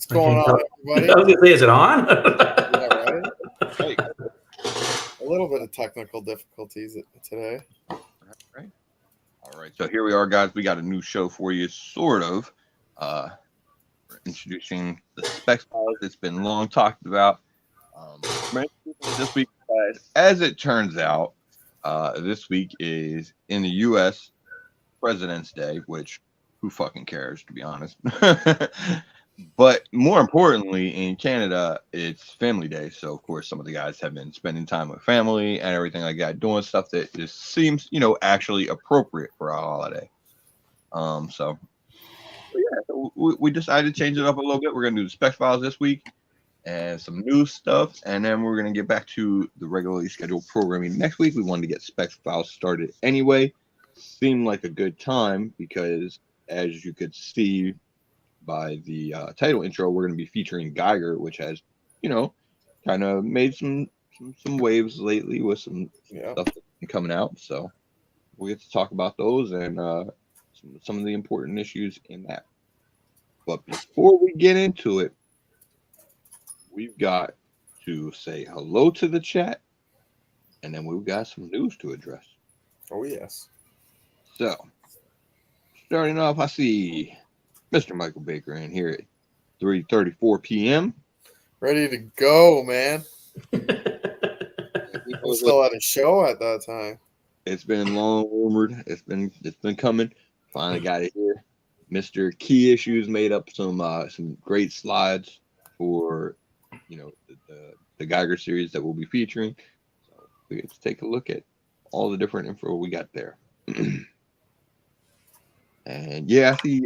What's going on, everybody? I was gonna say, is it on? Yeah, right? Hey, a little bit of technical difficulties today. Right. All right. So here we are, guys. We got a new show for you, sort of. We're introducing the SpeX Files. It's been long talked about. This week, guys, as it turns out, this week is in the U.S. President's Day, which who fucking cares, to be honest. But more importantly, in Canada, it's Family Day. So, of course, some of the guys have been spending time with family and everything like that, doing stuff that just seems, actually appropriate for a holiday. So we decided to change it up a little bit. We're going to do the SpeX Files this week and some new stuff. And then we're going to get back to the regularly scheduled programming next week. We wanted to get SpeX Files started anyway. Seemed like a good time because, as you could see by the title intro, we're going to be featuring Geiger, which has, kind of made some waves lately with some stuff coming out. So we get to talk about those and some of the important issues in that. But before we get into it, we've got to say hello to the chat, and then we've got some news to address. Oh, yes. So, starting off, I see Mr. Michael Baker in here at 3:34 p.m. Ready to go, man. I'm still at a show at that time. It's been long rumored. It's been coming. Finally got it here. Mr. Key Issues made up some great slides for the Geiger series that we'll be featuring. So we get to take a look at all the different info we got there. And yeah, I see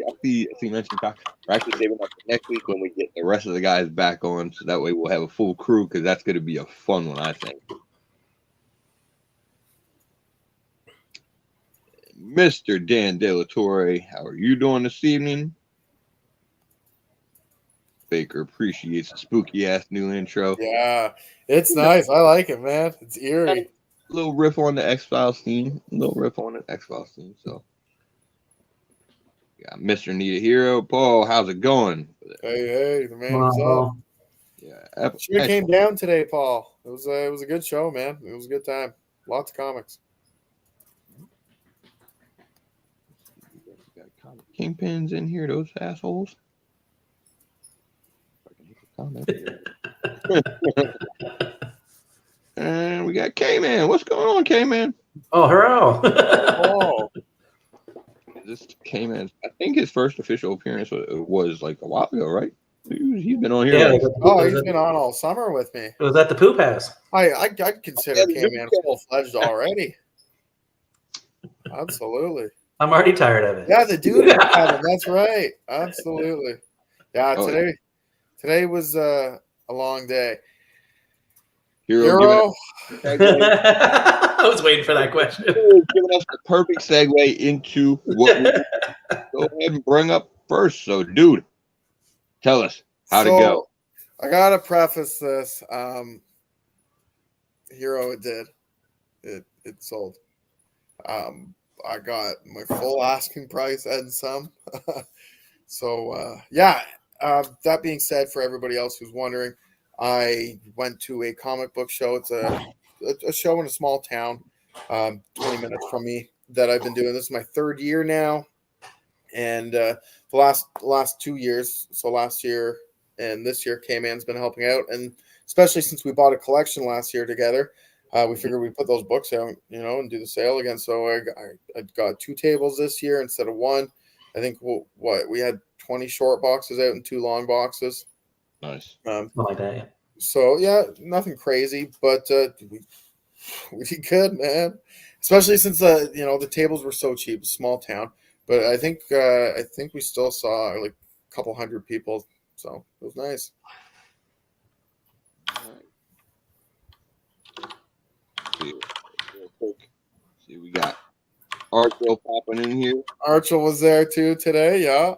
you mentioned we're actually saving up for next week when we get the rest of the guys back on, so that way we'll have a full crew, because that's going to be a fun one, I think. Mr. Dan De La Torre, how are you doing this evening? Baker appreciates the spooky ass new intro. Yeah, it's nice. I like it, man. It's eerie. A little riff on the X Files theme. So. Got Mr. Need a Hero. Paul, how's it going? Hey, the man himself. Yeah. Sure came down today, Paul. It was a good show, man. It was a good time. Lots of comics. We got comic kingpins in here, those assholes. And we got K-Man. What's going on, K-Man? Oh, hurrah! Oh. This K-Man, I think his first official appearance was like a while ago, right? He's been on here. Yeah, he's been on all summer with me. It was at the poop house. I'd consider K-Man full-fledged already. Absolutely. I'm already tired of it. Yeah, the dude, Kevin, that's right. Absolutely. Yeah, today was a long day. Hero. I was waiting for that question. Giving us the perfect segue into what we go ahead and bring up first. So, dude, tell us how to go. I gotta preface this. Hero, it did. It sold. I got my full asking price and some. So that being said, for everybody else who's wondering, I went to a comic book show. It's a show in a small town, 20 minutes from me, that I've been doing. This is my third year now, and the last 2 years, so last year and this year, K-Man's been helping out, and especially since we bought a collection last year together, we figured we'd put those books out, and do the sale again. So I got 2 tables this year instead of 1. I think we had 20 short boxes out and 2 long boxes. Nice. Like that, yeah. So yeah, nothing crazy, but we did good, man. Especially since the tables were so cheap, small town. But I think we still saw like a couple hundred people, so it was nice. See, we got Archel popping in here. Archel was there too today, yeah.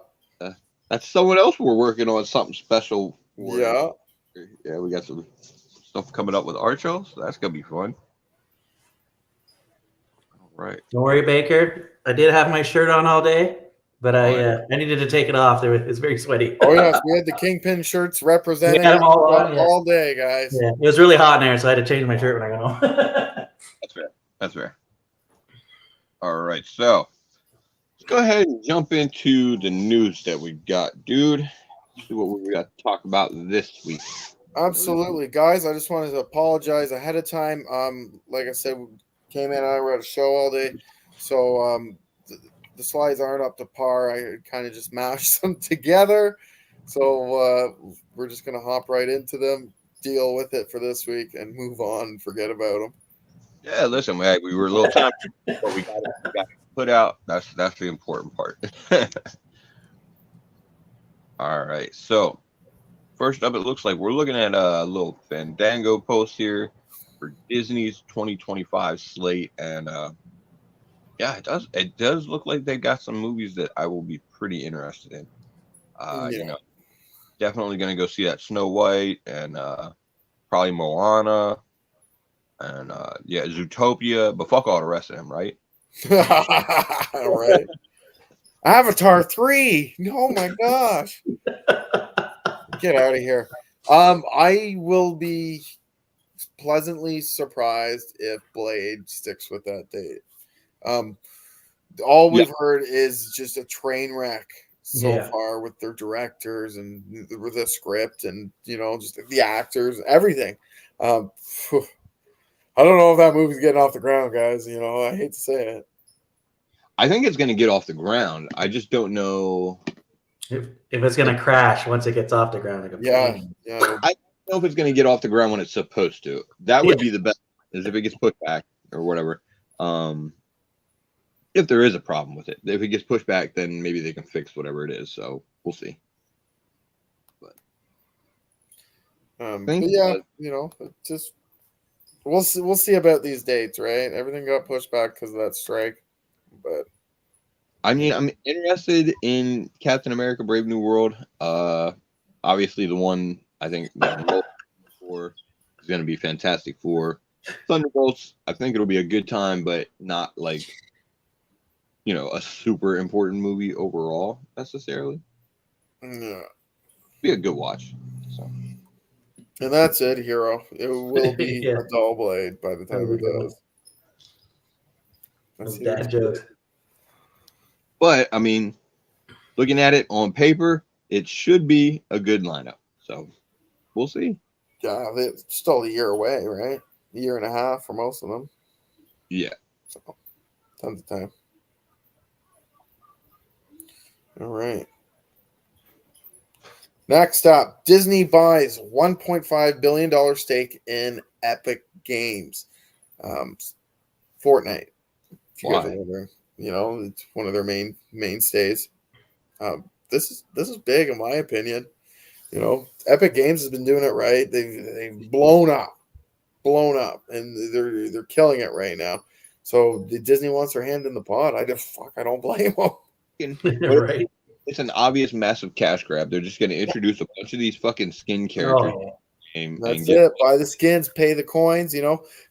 That's someone else we're working on something special for. Yeah. Yeah, we got some stuff coming up with Archel, so that's gonna be fun. All right. Don't worry, Baker. I did have my shirt on all day. but I needed to take it off. It's very sweaty. Oh yes, we had the Kingpin shirts representing We had them all on, yeah. all day, guys. Yeah, it was really hot in there, so I had to change my shirt when I got home. That's fair. All right, so let's go ahead and jump into the news that we got, dude. See what we got to talk about this week. Absolutely, guys. I just wanted to apologize ahead of time. Like I said, came in and I were at a show all day, so the slides aren't up to par. I kind of just mashed them together, so we're just gonna hop right into them, deal with it for this week, and move on and forget about them. Yeah, listen, we were a little time, but we got it put out. That's the important part. All right, so first up, it looks like we're looking at a little Fandango post here for Disney's 2025 slate, and yeah, it does look like they got some movies that I will be pretty interested in. You know, definitely gonna go see that Snow White and probably Moana. And yeah, Zootopia, but fuck all the rest of them, right? All right. Avatar 3. Oh my gosh. Get out of here. I will be pleasantly surprised if Blade sticks with that date. All we've heard is just a train wreck so far with their directors and with the script and just the actors, everything. I don't know if that movie's getting off the ground, guys. I hate to say it. I think it's going to get off the ground. I just don't know if it's going to crash once it gets off the ground. Like yeah. I don't know if it's going to get off the ground when it's supposed to. That would be the best, is if it gets pushed back or whatever. If there is a problem with it, if it gets pushed back, then maybe they can fix whatever it is. So we'll see. But yeah, just. We'll see about these dates, right? Everything got pushed back because of that strike, but I mean, I'm interested in Captain America: Brave New World. Obviously, the one I think that for is going to be Fantastic Four. Thunderbolts, I think it'll be a good time, but not like a super important movie overall necessarily. Yeah, be a good watch. So. And that's it, Hero. It will be a dull Blade by the time it does. Dad jokes. But I mean, looking at it on paper, it should be a good lineup. So we'll see. Yeah, it's still a year away, right? A year and a half for most of them. Yeah. So tons of time. All right. Next up, Disney buys $1.5 billion stake in Epic Games. Fortnite. If you guys are wondering, it's one of their mainstays. This is big in my opinion. Epic Games has been doing it right. They've blown up, and they're killing it right now. So Disney wants their hand in the pot. I don't blame them. Right. It's an obvious massive cash grab. They're just going to introduce a bunch of these fucking skin characters. That's it. Buy the skins, pay the coins.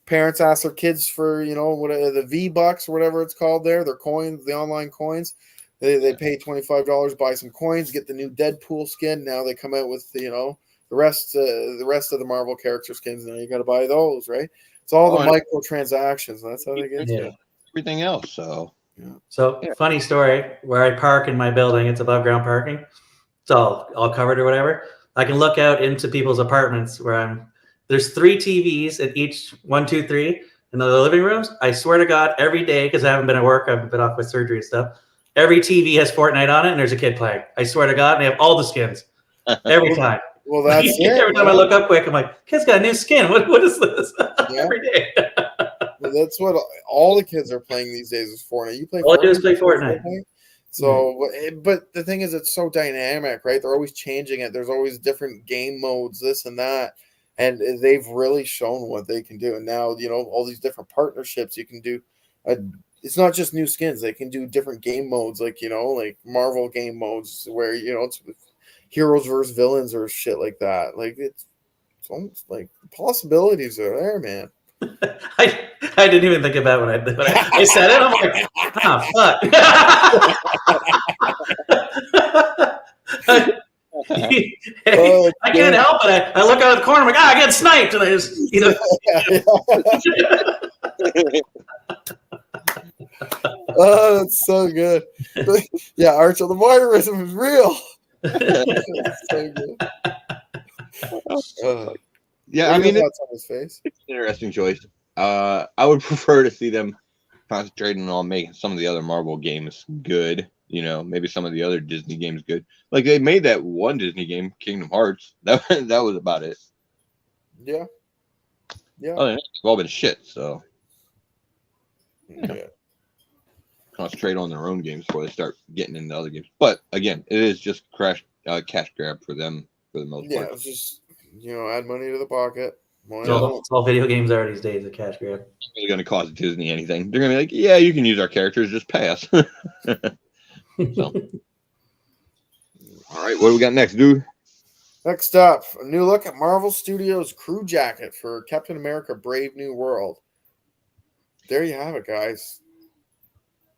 Parents ask their kids for the V-Bucks or whatever it's called. Their coins, the online coins. They pay $25, buy some coins, get the new Deadpool skin. Now they come out with the rest of the Marvel character skins. Now you got to buy those, right? It's all the microtransactions. That's how they get everything else. So. Yeah. So funny story, where I park in my building, it's above ground parking. It's all covered or whatever. I can look out into people's apartments there's 3 TVs at each 1, 2, 3 in the living rooms. I swear to God, every day, because I haven't been at work, I've been off with surgery and stuff. Every TV has Fortnite on it and there's a kid playing. I swear to God, and they have all the skins. Every time. Well, that's it. Every time I look up quick, I'm like, kid's got a new skin. What is this? Every day. Well, that's what all the kids are playing these days is Fortnite. You play All I do is play Fortnite. So, but the thing is, it's so dynamic, right? They're always changing it. There's always different game modes, this and that. And they've really shown what they can do. And now, all these different partnerships you can do. It's not just new skins. They can do different game modes, like Marvel game modes where, it's heroes versus villains or shit like that. Like, it's almost like the possibilities are there, man. I didn't even think about when I said it. I'm like, Oh, fuck. Hey, Oh, I can't help it. I look out the corner, I'm like, I get sniped, and I just, Oh, that's so good. Yeah, Archer, the voyeurism is real. It's so good. Yeah, What I are your mean, it's thoughts on his face? an interesting choice. I would prefer to see them concentrating on making some of the other Marvel games good. You know, maybe some of the other Disney games good. Like they made that one Disney game, Kingdom Hearts. That was about it. Yeah. Yeah. Oh, it's all been shit. So Yeah. concentrate on their own games before they start getting into other games. But again, it is just cash grab for them for the most Yeah, part. it's just, add money to the pocket. Why it's not? all video games are these days, a cash grab. It's not really going to cost Disney anything. They're going to be like, yeah, you can use our characters, just pay us. So, all right, what do we got next, dude? Next up, a new look at Marvel Studios' crew jacket for Captain America Brave New World. There you have it, guys.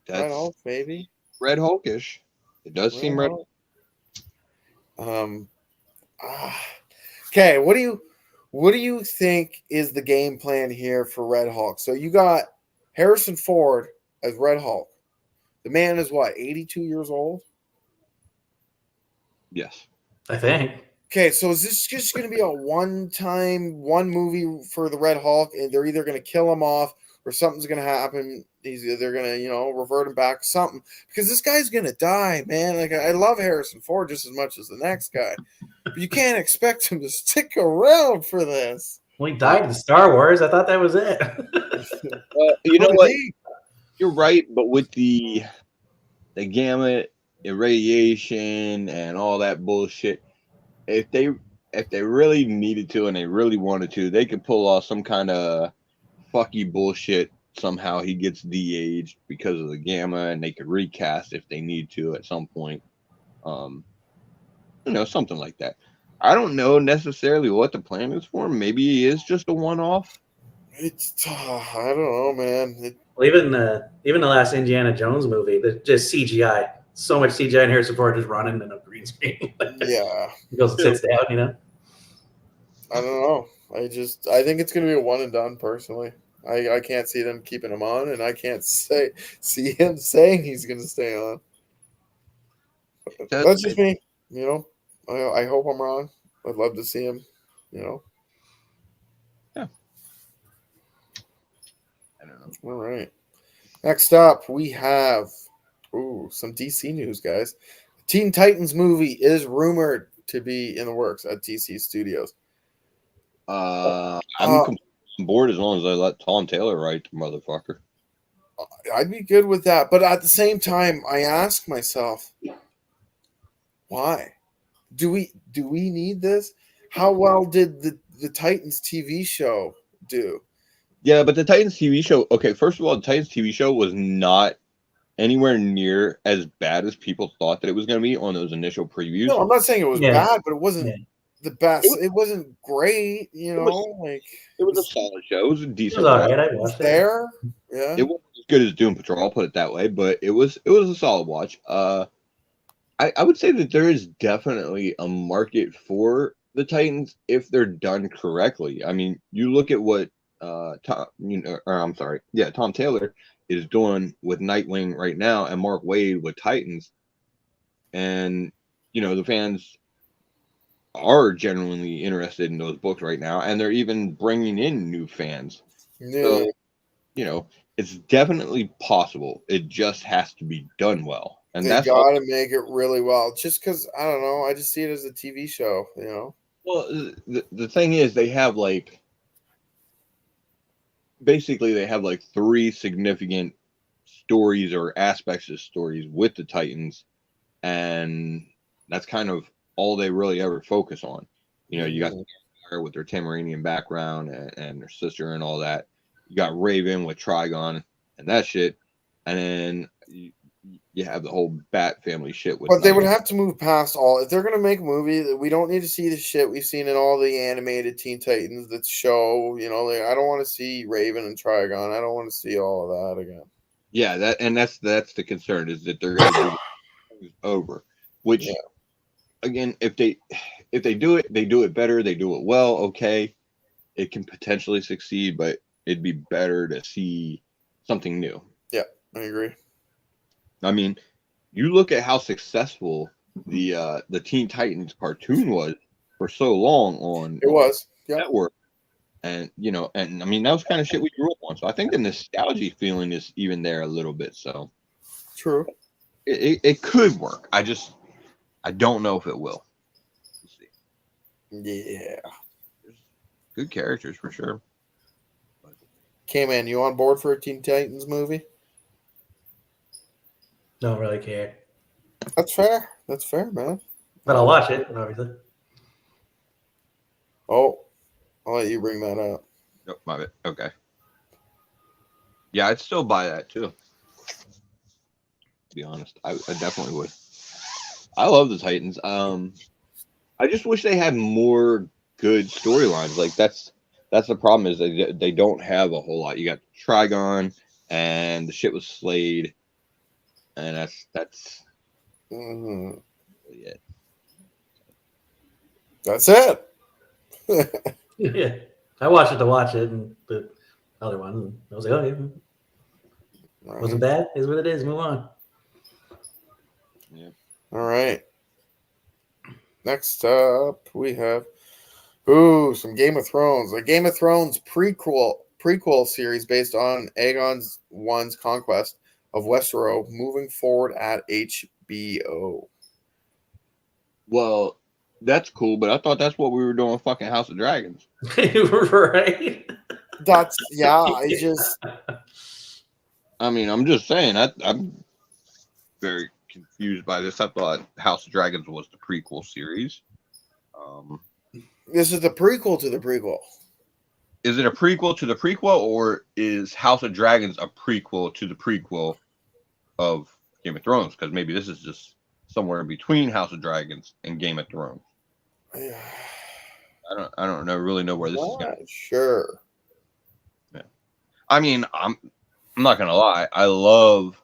That's Red Hulk, baby. Red Hulkish. It does seem red. Hulk. Okay, what do you think is the game plan here for Red Hulk? So you got Harrison Ford as Red Hulk. The man is what, 82 years old? Yes. I think. Okay, so is this just going to be a one movie for the Red Hulk, and they're either going to kill him off or something's going to happen? They're going to, revert him back to something, because this guy's going to die, man. Like, I love Harrison Ford just as much as the next guy, but you can't expect him to stick around for this. Well, he died in Star Wars. I thought that was it. You know what? You're right, but with the gamma irradiation and all that bullshit, if they really needed to and they really wanted to, they could pull off some kind of fucky bullshit. Somehow he gets de-aged because of the gamma, and they could recast if they need to at some point. Something like that. I don't know necessarily what the plan is for him. Maybe he is just a one-off. I don't know, man. Well, even the last Indiana Jones movie, just CGI. So much CGI and Harrison Ford just running in a green screen. Yeah. He goes and sits down, I don't know. I think it's going to be a one and done, personally. I can't see them keeping him on, and I can't see him saying he's going to stay on. That's just me, I hope I'm wrong. I'd love to see him, Yeah. I don't know. All right. Next up, we have some DC news, guys. Teen Titans movie is rumored to be in the works at DC Studios. I'm completely on board as long as I let Tom Taylor write the motherfucker. I'd be good with that, but at the same time, I ask myself, why? Do we need this? How well did the Titans TV show do? Yeah, but the Titans TV show, okay, first of all, the Titans TV show was not anywhere near as bad as people thought that it was going to be on those initial previews. No, I'm not saying it was bad, but it wasn't the best. It wasn't great, It was a solid show. It was a decent. It was all right. I watched there. Yeah. It wasn't as good as Doom Patrol, I'll put it that way, but it was a solid watch. I would say that there is definitely a market for the Titans if they're done correctly. I mean, you look at what Tom Taylor is doing with Nightwing right now, and Mark Waid with Titans, and the fans are genuinely interested in those books right now, and they're even bringing in new fans. Yeah. So, it's definitely possible. It just has to be done well. And they got to make it really well. Just because, I don't know, I just see it as a TV show, Well, the thing is, they have basically they have three significant stories or aspects of stories with the Titans, and that's kind of all they really ever focus on. You got with their Tamarinian background and their sister and all that. You got Raven with Trigon and that shit, and then you have the whole Bat family shit with. But they would have to move past all. If they're gonna make a movie, we don't need to see the shit we've seen in all the animated Teen Titans that show. I don't want to see Raven and Trigon. I don't want to see all of that again. Yeah, that's the concern, is that they're going to do things over. Which, Yeah. again, if they do it, they do it better, they do it well. Okay, it can potentially succeed, but it'd be better to see something new. Yeah, I agree. I mean, you look at how successful the Teen Titans cartoon was for so long on It was. Yeah. network, and and I mean that was kind of shit we grew up on. So I think the nostalgia feeling is even there a little bit. So True. it could work. I don't know if it will. We'll see. Yeah. Good characters for sure. K-Man, you on board for a Teen Titans movie? Don't really care, That's fair. That's fair, man. but I'll watch it obviously. Oh, I'll let you bring that up. Nope, my bad. Okay. Yeah, I'd still buy that too. To be honest, I definitely would. I love the Titans. I just wish they had more good storylines. Like that's the problem, is they don't have a whole lot. You got Trigon and the shit with Slade, and that's Mhm. really it. That's it. Yeah, I watched it to watch it, and the other one, I was like, oh, yeah, wasn't bad. Is what it is. Move on. Yeah. All right. Next up, we have some Game of Thrones. A Game of Thrones prequel series based on Aegon I's conquest of Westeros, moving forward at HBO. Well, that's cool, but I thought that's what we were doing. Fucking House of Dragons. Right. That's I mean, I'm just saying. I'm very confused by this. I thought House of Dragons was the prequel series. This is the prequel to the prequel. Is it a prequel to the prequel, or is House of Dragons a prequel to the prequel of Game of Thrones? Because maybe this is just somewhere in between House of Dragons and Game of Thrones. I don't really know where this is going. Sure. Yeah. I mean, I'm not gonna lie. I love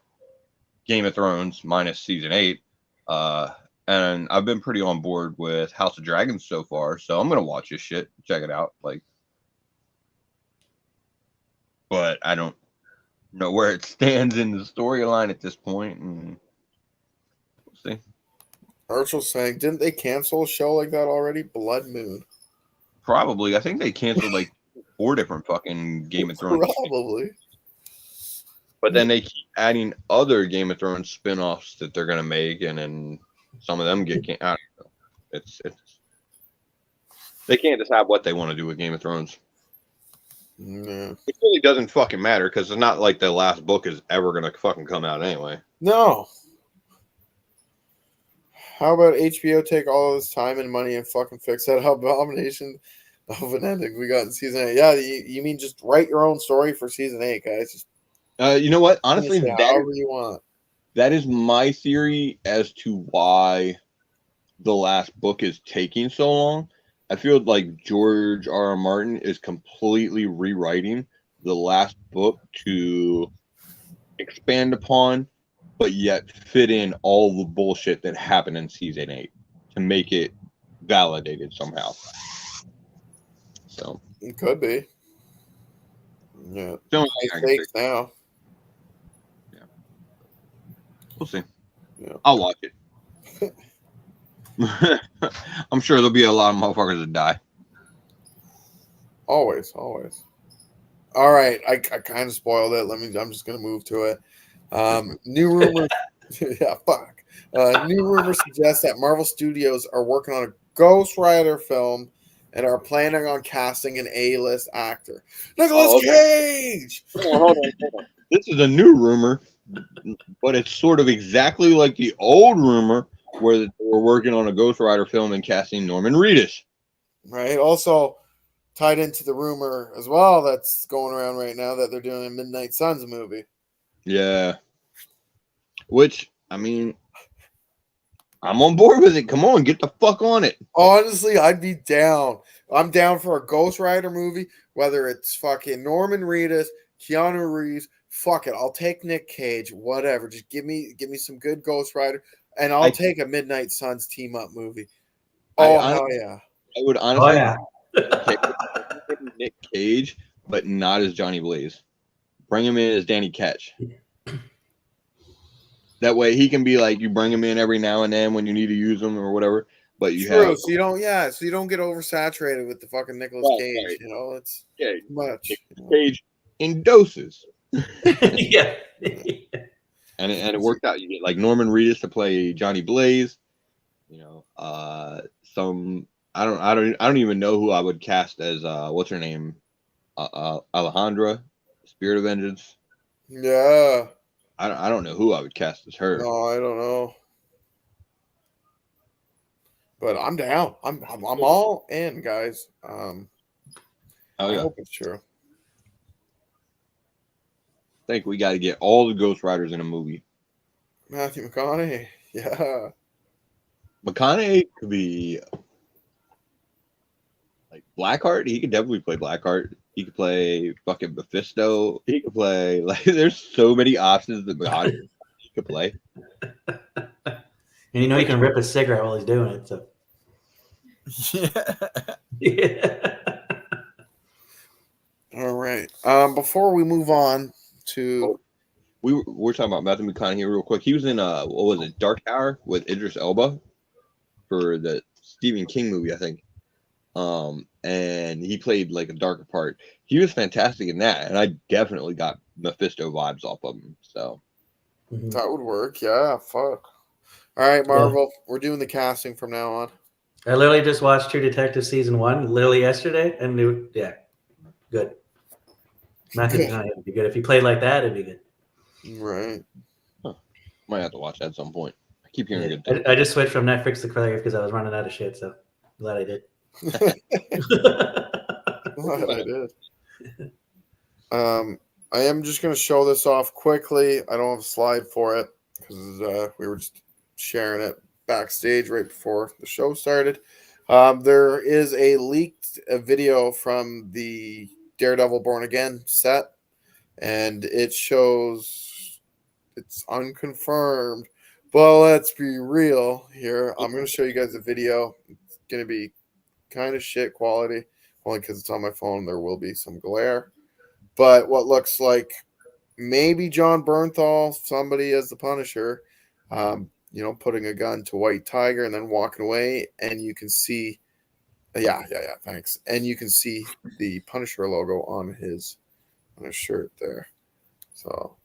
Game of Thrones minus season 8, and I've been pretty on board with House of Dragons so far. So I'm gonna watch this shit, check it out. But I don't know where it stands in the storyline at this point, and we'll see. Archel's saying, didn't they cancel a show like that already? Blood Moon. Probably. I think they canceled like 4 different fucking Game of Thrones. Probably. But then they keep adding other Game of Thrones spin-offs that they're gonna make, and then some of them get canceled. I don't know. It's they can't decide what they want to do with Game of Thrones. No. It really doesn't fucking matter, because it's not like the last book is ever gonna fucking come out anyway. No. How about HBO take all this time and money and fucking fix that abomination of an ending we got in season 8? Yeah, you mean just write your own story for season 8, guys? Just You know what? Honestly, however you want. That is my theory as to why the last book is taking so long. I feel like George R.R. Martin is completely rewriting the last book to expand upon, but yet fit in all the bullshit that happened in season 8 to make it validated somehow. So It could be. Yeah. don't Fakes now. Yeah. We'll see. Yeah. I'll watch it. I'm sure there'll be a lot of motherfuckers that die. Always. All right. I kind of spoiled it. I'm just gonna move to it. New rumor. Yeah, fuck. New rumor suggests that Marvel Studios are working on a Ghost Rider film and are planning on casting an A-list actor. Nicolas Cage! Hold on. This is a new rumor, but it's sort of exactly like the old rumor where they were working on a Ghost Rider film and casting Norman Reedus. Right. Also tied into the rumor as well that's going around right now that they're doing a Midnight Suns movie. Yeah. Which, I mean, I'm on board with it. Come on, get the fuck on it. Honestly, I'd be down. I'm down for a Ghost Rider movie, whether it's fucking Norman Reedus, Keanu Reeves, fuck it, I'll take Nick Cage, whatever. Just give me some good Ghost Rider, and I'll take a Midnight Suns team up movie. Oh hell yeah! I would Oh honestly yeah. take Nick Cage, but not as Johnny Blaze. Bring him in as Danny Ketch. That way he can be like, you bring him in every now and then when you need to use him or whatever. But you True, have so you don't get oversaturated with the fucking Nicolas Cage. Right. You know, it's too much. Cage in doses. Yeah. And it worked out. You get like Norman Reedus to play Johnny Blaze. You know, some I don't even know who I would cast as what's her name, Alejandra, Spirit of Vengeance. Yeah. I don't know who I would cast as her. No, I don't know. But I'm down. I'm all in, guys. Oh I yeah, hope it's true. I think we got to get all the Ghost Riders in a movie. Matthew McConaughey. Yeah. McConaughey could be like Blackheart. He could definitely play Blackheart. He could play fucking Mephisto. He could play like there's so many options that McConaughey could play. And you know he can rip a cigarette while he's doing it. So yeah. All right. Before we move on to we're talking about Matthew McConaughey real quick. He was in what was it, Dark Tower with Idris Elba for the Stephen King movie, I think. And he played like a darker part. He was fantastic in that, and I definitely got Mephisto vibes off of him. So that would work. Yeah, fuck. All right, Marvel. Yeah. We're doing the casting from now on. I literally just watched True Detective season 1 literally yesterday, and good. Matthew McConaughey would be good if he played like that. It'd be good. Right. Huh. Might have to watch that at some point. I keep hearing good things. I just switched from Netflix to Crave because I was running out of shit. So I'm glad I did. Glad I did. I am just going to show this off quickly. I don't have a slide for it because we were just sharing it backstage right before the show started. There is a leaked video from the Daredevil Born Again set, and it shows it's unconfirmed. But let's be real here. I'm going to show you guys a video. It's going to be kind of shit quality, only because it's on my phone. There will be some glare. But what looks like maybe John Bernthal, somebody as the Punisher, putting a gun to White Tiger and then walking away, and you can see, thanks. And you can see the Punisher logo on his shirt there. So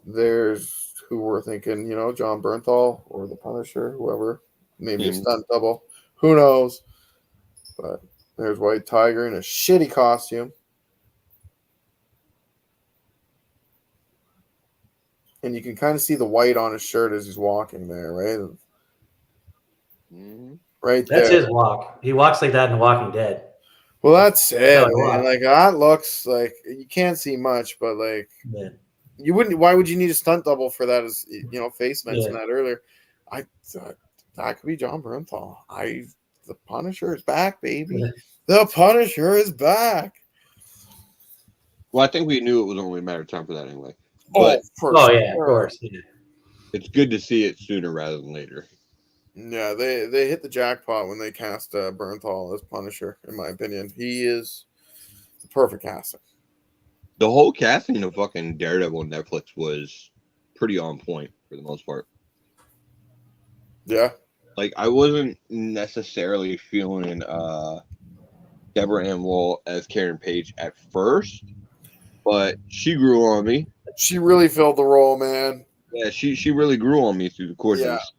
there's who we're thinking, John Bernthal or the Punisher, whoever, maybe a stunt double, who knows? But there's White Tiger in a shitty costume. And you can kind of see the white on his shirt as he's walking there, right? Mm-hmm. Right That's there. his walk. He walks like that in The Walking Dead. Well, that's it, man. Like, that looks like you can't see much, but like you wouldn't. Why would you need a stunt double for that? As Face mentioned that earlier. I thought that could be John Bernthal. The Punisher is back, baby. Yeah. The Punisher is back. Well, I think we knew it was only a matter of time for that anyway. But, of course. Yeah. It's good to see it sooner rather than later. Yeah, they hit the jackpot when they cast Bernthal as Punisher, in my opinion. He is the perfect casting. The whole casting of fucking Daredevil on Netflix was pretty on point for the most part. Yeah. Like, I wasn't necessarily feeling Deborah Ann Woll as Karen Page at first, but she grew on me. She really filled the role, man. Yeah, she really grew on me through the course of this.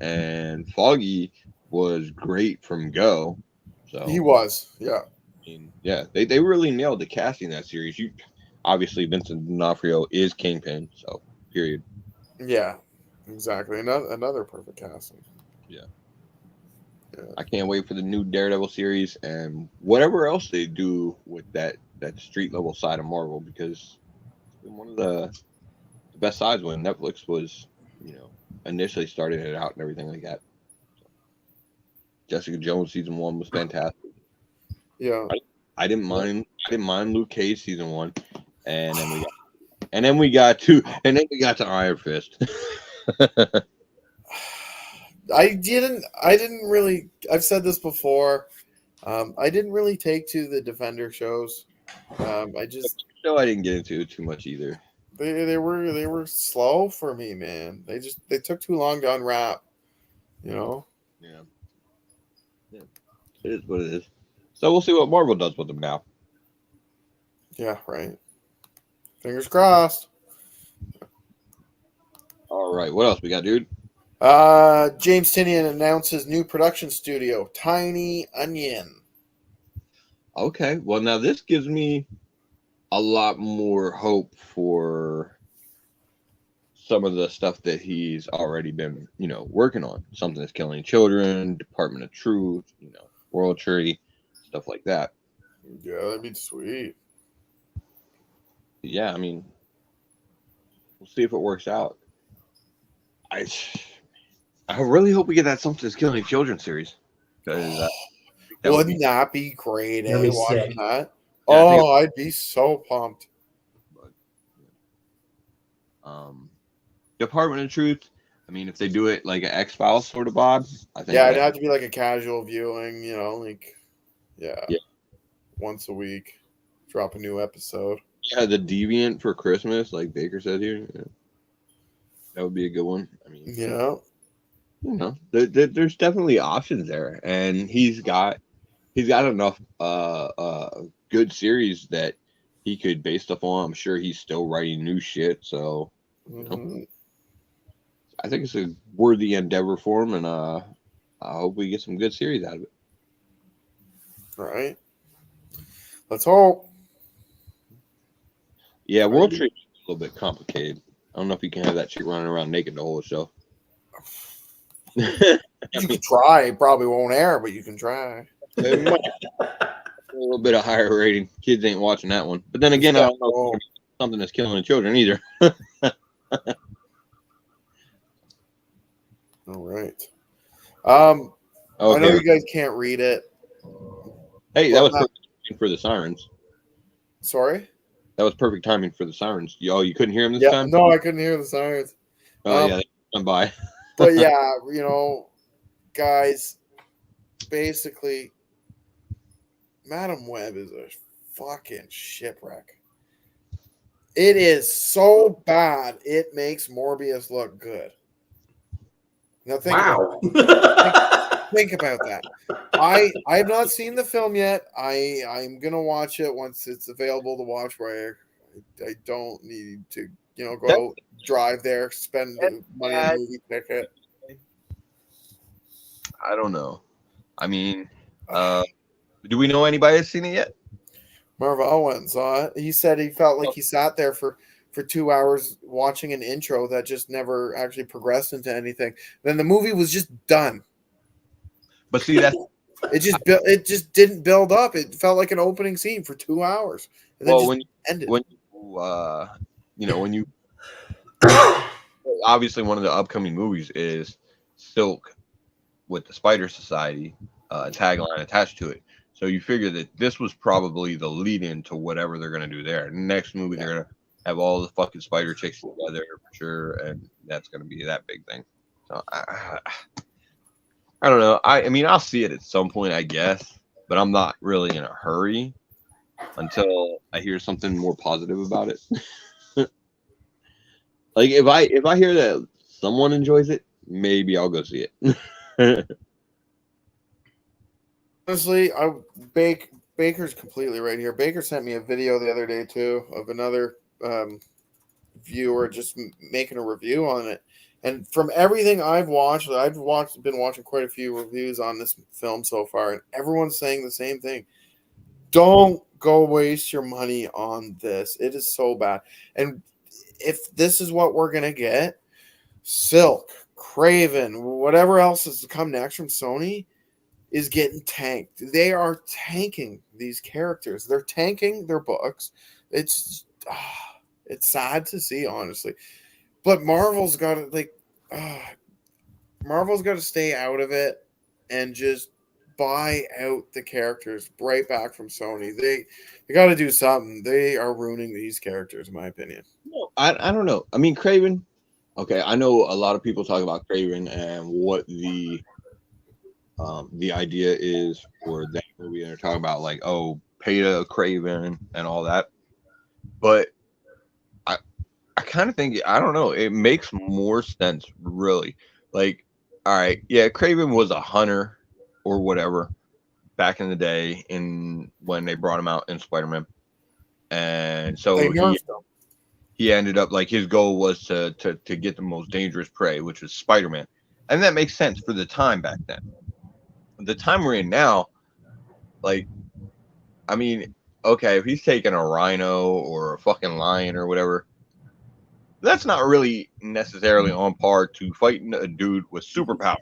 And Foggy was great from go. So he was, yeah. I mean, yeah, they really nailed the casting that series. Obviously Vincent D'Onofrio is Kingpin, so period. Yeah, exactly. Another perfect casting. Yeah. I can't wait for the new Daredevil series and whatever else they do with that street level side of Marvel, because it's been one of the best sides when Netflix was, initially starting it out and everything like that. So, Jessica Jones season 1 was fantastic. Yeah. I didn't mind Luke Cage season 1. and then we got to Iron Fist. I didn't really. I've said this before. I didn't really take to the Defender shows. I just So I didn't get into it too much either. they were slow for me, man. They took too long to unwrap. You know. Yeah. It is what it is. So we'll see what Marvel does with them now. Yeah. Right. Fingers crossed. All right, what else we got, dude? James Tinian announces new production studio, Tiny Onion. Okay, well now this gives me a lot more hope for some of the stuff that he's already been, working on. Something that's killing children, Department of Truth, World Tree, stuff like that. Yeah, that'd be sweet. Yeah, I mean, we'll see if it works out. I really hope we get that Something That's Killing Children series. Because Wouldn't that be great? That'd be Watching sick. that. Yeah, I'd be so pumped. Department of Truth. I mean, if they do it like an X Files sort of Bob, I think. Yeah, it'd have to be like a casual viewing. Yeah, Yeah. once a week, drop a new episode. Yeah, the Deviant for Christmas, like Baker said here. Yeah. That would be a good one. I mean, Yeah. There's definitely options there, and he's got enough good series that he could base stuff on. I'm sure he's still writing new shit, so I think it's a worthy endeavor for him, and I hope we get some good series out of it. All right. Let's hope. Yeah, World Trade is a little bit complicated. I don't know if you can have that chick running around naked the whole show. You can try. It probably won't air, but you can try. It might a little bit of higher rating. Kids ain't watching that one. But then again, I don't know if it's Something That's Killing the Children either. All right. Okay. I know you guys can't read it. Hey, that was perfect timing for the sirens. Sorry? That was perfect timing for the sirens. You couldn't hear them this time? No, I couldn't hear the sirens. Oh, yeah, they went by. But yeah, guys, basically, Madam Web is a fucking shipwreck. It is so bad, it makes Morbius look good. Now think about that. I have not seen the film yet. I'm gonna watch it once it's available to watch. Where I don't need to, go drive there, spend money on a movie ticket. I don't know. I mean, do we know anybody that's seen it yet? Marvel went and saw it. He said he felt like he sat there for 2 hours watching an intro that just never actually progressed into anything. Then the movie was just done. But see, that it just didn't build up. It felt like an opening scene for 2 hours, and then ended. When you obviously one of the upcoming movies is Silk with the Spider Society tagline attached to it. So you figure that this was probably the lead in to whatever they're going to do there. Next movie, they're going to have all the fucking spider chicks together for sure, and that's going to be that big thing. So I don't know. I mean, I'll see it at some point, I guess, but I'm not really in a hurry until I hear something more positive about it. Like if I hear that someone enjoys it, maybe I'll go see it. Honestly, Baker's completely right here. Baker sent me a video the other day too of another viewer just making a review on it. And from everything I've been watching quite a few reviews on this film so far, and everyone's saying the same thing. Don't go waste your money on this. It is so bad. And if this is what we're gonna get, Silk, Craven, whatever else is to come next from Sony is getting tanked. They are tanking these characters. They're tanking their books. It's sad to see, honestly. But Marvel's got to stay out of it and just buy out the characters right back from Sony. They got to do something. They are ruining these characters, in my opinion. No, I don't know. I mean, Craven. Okay, I know a lot of people talk about Craven and what the idea is for that movie. And they're talking about like, oh, Peta Craven and all that. But I kind of think, I don't know, it makes more sense, really. Like, all right, yeah, Craven was a hunter or whatever back in the day when they brought him out in Spider-Man. And so he ended up, like, his goal was to get the most dangerous prey, which was Spider-Man. And that makes sense for the time back then. The time we're in now, like, I mean, okay, if he's taking a rhino or a fucking lion or whatever, that's not really necessarily on par to fighting a dude with superpowers.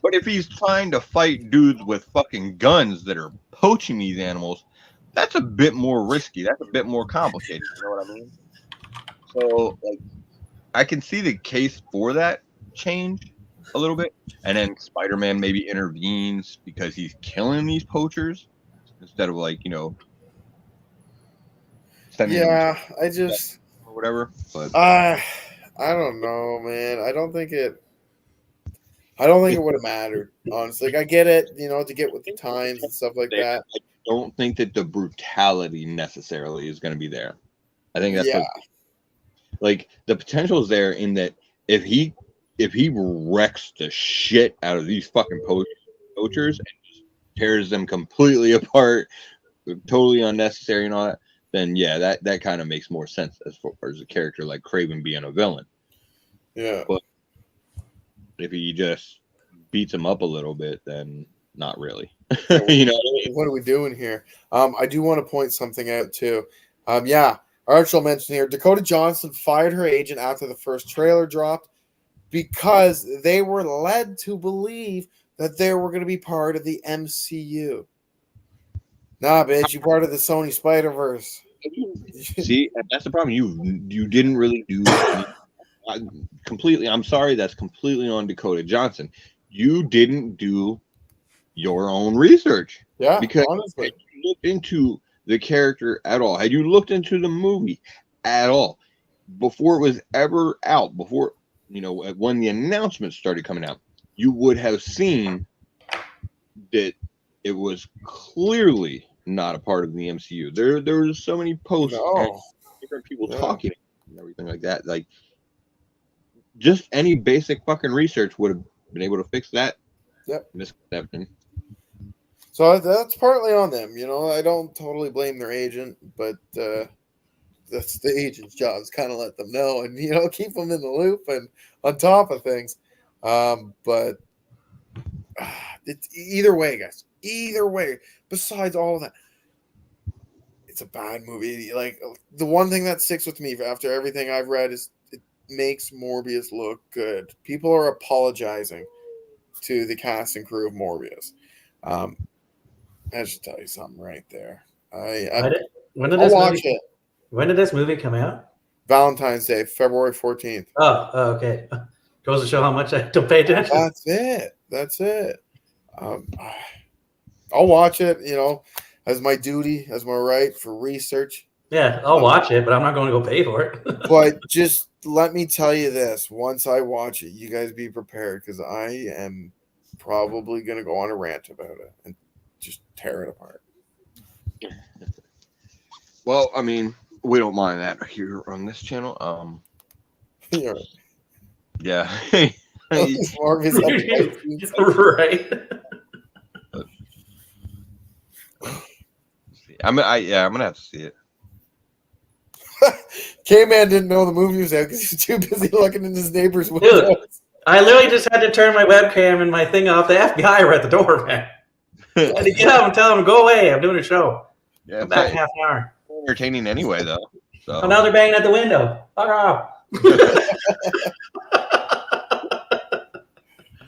But if he's trying to fight dudes with fucking guns that are poaching these animals, that's a bit more risky. That's a bit more complicated. You know what I mean? So, like, I can see the case for that change a little bit. And then Spider-Man maybe intervenes because he's killing these poachers instead of, like, you know, sending them to or whatever. But I don't know, man. I don't think it would have mattered, honestly. Like, I get it, you know, to get with the times and stuff like that. I don't think that the brutality necessarily is going to be there. I think that's like the potential is there in that if he wrecks the shit out of these fucking poachers and just tears them completely apart, totally unnecessary and all that, then yeah, that kind of makes more sense as far as a character like Craven being a villain. Yeah. But if he just beats him up a little bit, then not really. You know what I mean? What are we doing here? I do want to point something out too. Archel mentioned here, Dakota Johnson fired her agent after the first trailer dropped because they were led to believe that they were going to be part of the MCU. Nah, bitch, you part of the Sony Spider-Verse. See, that's the problem. You didn't really do completely. I'm sorry, that's completely on Dakota Johnson. You didn't do your own research. Yeah, because honestly, had you looked into the character at all, had you looked into the movie at all before it was ever out, before, you know, when the announcements started coming out, you would have seen that it was clearly not a part of the MCU. There was so many posts and different people talking and everything like that. Like, just any basic fucking research would have been able to fix that misconception. So that's partly on them, you know. I don't totally blame their agent, but that's the agent's job, is kind of let them know and, you know, keep them in the loop and on top of things. But it's either way, guys. Either way, besides all of that, it's a bad movie. Like, the one thing that sticks with me after everything I've read is it makes Morbius look good. People are apologizing to the cast and crew of Morbius. I should tell you something right there. When did this movie come out? Valentine's Day, February 14th. Oh, okay. Goes to show how much I don't pay attention. That's it. I'll watch it, you know, as my duty, as my right for research. Yeah, I'll watch it, but I'm not going to go pay for it. But just let me tell you this. Once I watch it, you guys be prepared, because I am probably going to go on a rant about it and just tear it apart. Well, I mean, we don't mind that here on this channel. Yeah. Yeah. Right. I'm gonna have to see it. K-Man didn't know the movie was out because he was too busy looking in his neighbor's windows. Dude, I literally just had to turn my webcam and my thing off. The FBI were at the door, man. I had to get up and tell them, go away. I'm doing a show. Yeah, I'm back in half an hour. Entertaining anyway, though. So. Oh, now they're banging at the window. Fuck off.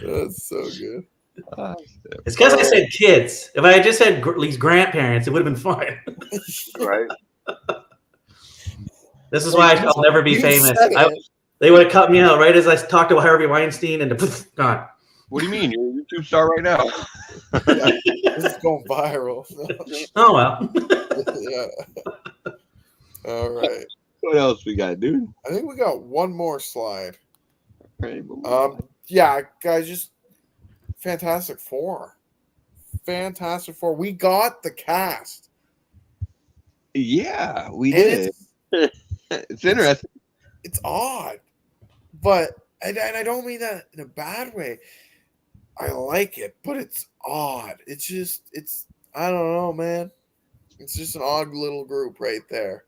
That's so good. It's because I said kids. If I had just said these grandparents, it would have been fine. Right. This is why I'll never be famous. They would have cut me out right as I talked about Harvey Weinstein and gone. What do you mean? You're a YouTube star right now. Yeah, this is going viral. Oh well. Yeah. All right. What else we got, dude? I think we got one more slide. Right, one more slide. Yeah, guys, just Fantastic Four. Fantastic Four. We got the cast. Yeah, we And did. It's interesting. It's odd, but and I don't mean that in a bad way. I like it, but it's odd. It's I don't know, man. It's just an odd little group right there.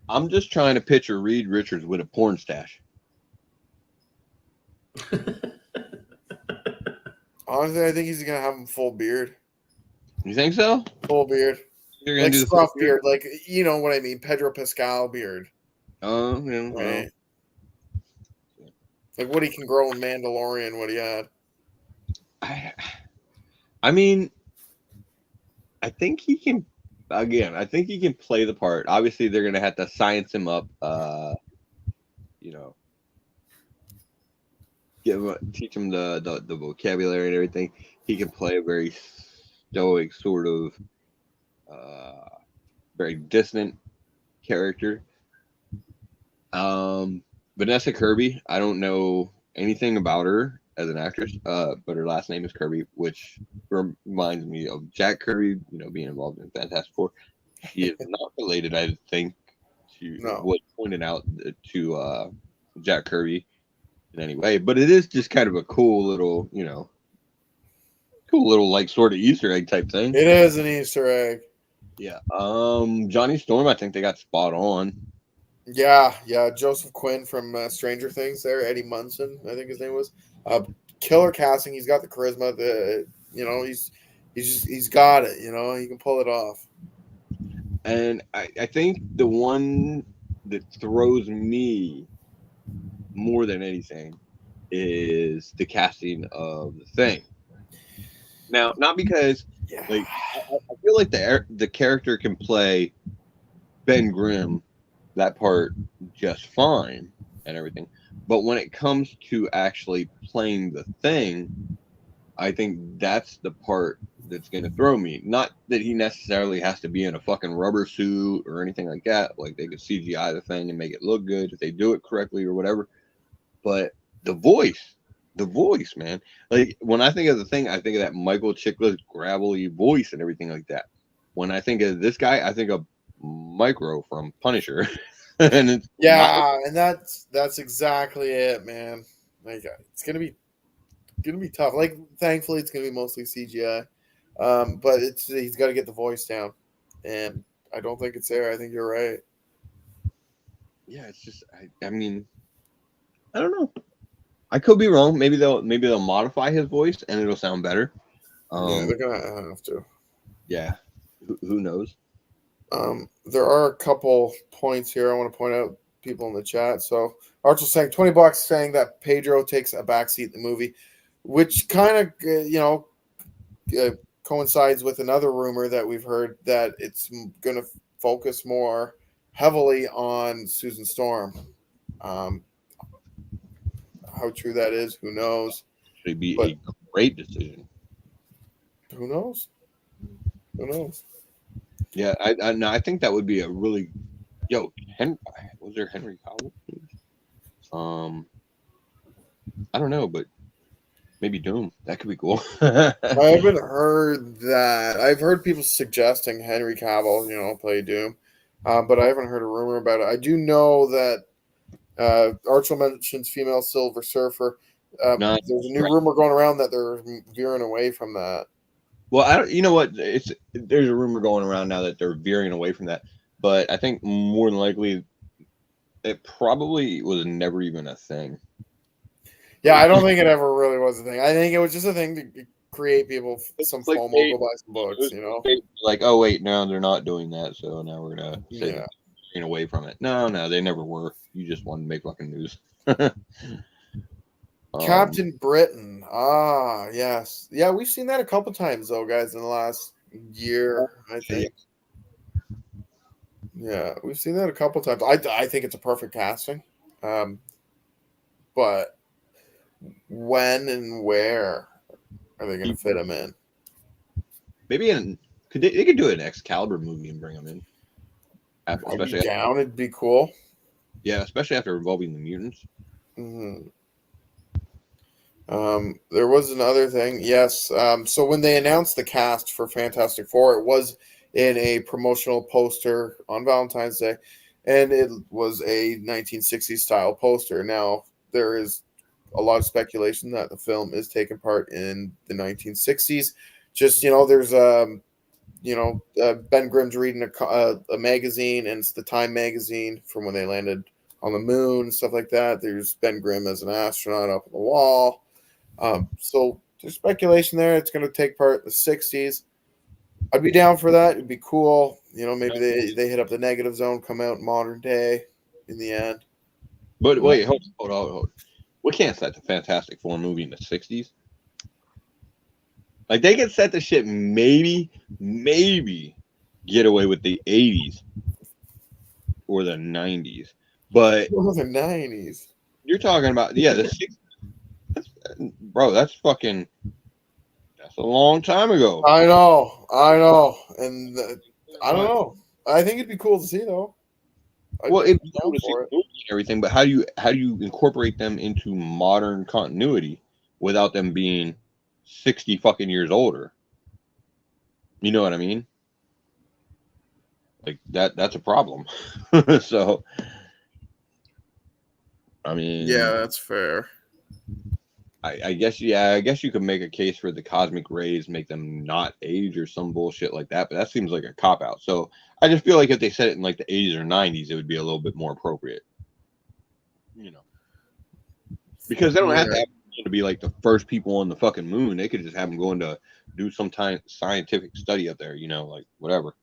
I'm just trying to picture Reed Richards with a porn stash. Honestly, I think he's gonna have him full beard. You think so? Full beard. You're gonna Like do the scruff full beard, like you know what I mean, Pedro Pascal beard. Oh, yeah. Right. Like what he can grow in Mandalorian, what he had. I mean, I think he can. Again, I think he can play the part. Obviously, they're gonna have to science him up. You know, teach him the vocabulary and everything. He can play a very stoic, sort of, very distant character. Vanessa Kirby, I don't know anything about her as an actress, but her last name is Kirby, which reminds me of Jack Kirby, being involved in Fantastic Four. He is not related, I think, to what pointed out to Jack Kirby in any way, but it is just kind of a cool little, like sort of Easter egg type thing. It is an Easter egg. Yeah. Johnny Storm, I think they got spot on. Yeah. Joseph Quinn from Stranger Things. There, Eddie Munson, I think his name was. Killer casting. He's got the charisma. He's got it. He can pull it off. And I think the one that throws me more than anything is the casting of the Thing. Now, not because I feel like the character can play Ben Grimm, that part, just fine and everything. But when it comes to actually playing the Thing, I think that's the part that's going to throw me. Not that he necessarily has to be in a fucking rubber suit or anything like that. Like, they could CGI the Thing and make it look good if they do it correctly or whatever. But the voice, man. Like, when I think of the Thing, I think of that Michael Chiklis gravelly voice and everything like that. When I think of this guy, I think of Micro from Punisher. And and that's exactly it, man. Like, it's gonna be tough. Like, thankfully, it's gonna be mostly CGI, but he's got to get the voice down, and I don't think it's there. I think you're right. Yeah, it's just I mean, I don't know. I could be wrong. Maybe they'll modify his voice and it'll sound better. Yeah, they're gonna have to. Yeah, who knows? There are a couple points here I want to point out. People in the chat. So Archer saying $20, saying that Pedro takes a backseat in the movie, which kind of coincides with another rumor that we've heard that it's going to focus more heavily on Susan Storm. How true that is, who knows? Should be a great decision. Who knows? Yeah, I think that would be a really was there Henry Cavill? I don't know, but maybe Doom. That could be cool. I haven't heard that. I've heard people suggesting Henry Cavill, play Doom, but I haven't heard a rumor about it. I do know that Archel mentions female Silver Surfer. There's a new rumor going around that they're veering away from that. Well, you know what? There's a rumor going around now that they're veering away from that, but I think more than likely it probably was never even a thing. Yeah, I don't think it ever really was a thing. I think it was just a thing to create people some FOMO, go buy some books, Like, oh wait, no, they're not doing that, so now we're gonna veering away from it. No, they never were. You just wanted to make fucking news. Captain Britain. Ah, yes. Yeah, we've seen that a couple times, though, guys, in the last year, I think. Yeah, we've seen that a couple times. I think it's a perfect casting. But when and where? Are they going to fit him in? Maybe they could do an Excalibur movie and bring him in. I'd be Especially down. It'd be cool. yeah, especially after involving the mutants. Mm-hmm. There was another thing. Yes. So when they announced the cast for Fantastic Four, it was in a promotional poster on Valentine's Day, and it was a 1960s style poster. Now, there is a lot of speculation that the film is taking part in the 1960s. Just, there's, Ben Grimm's reading a magazine, and it's the Time magazine from when they landed on the moon, stuff like that. There's Ben Grimm as an astronaut up on the wall. So there's speculation there. It's going to take part in the 60s. I'd be down for that. It'd be cool. Maybe they hit up the negative zone, come out in modern day in the end. But wait, hold on. We can't set the Fantastic Four movie in the 60s. Like, they could set the shit maybe get away with the 80s or the 90s. But the 90s. You're talking about, the 60s. Bro, that's a long time ago. I know. And I don't know. I think it'd be cool to see, though. Well, it'd be cool to see and everything, but how do you incorporate them into modern continuity without them being 60 fucking years older? You know what I mean? Like that's a problem. So, I mean, yeah, that's fair. I guess you could make a case for the cosmic rays, make them not age or some bullshit like that, but that seems like a cop out. So I just feel like if they said it in like the 80s or 90s, it would be a little bit more appropriate. Because they don't have to be like the first people on the fucking moon. They could just have them going to do some scientific study up there, like whatever.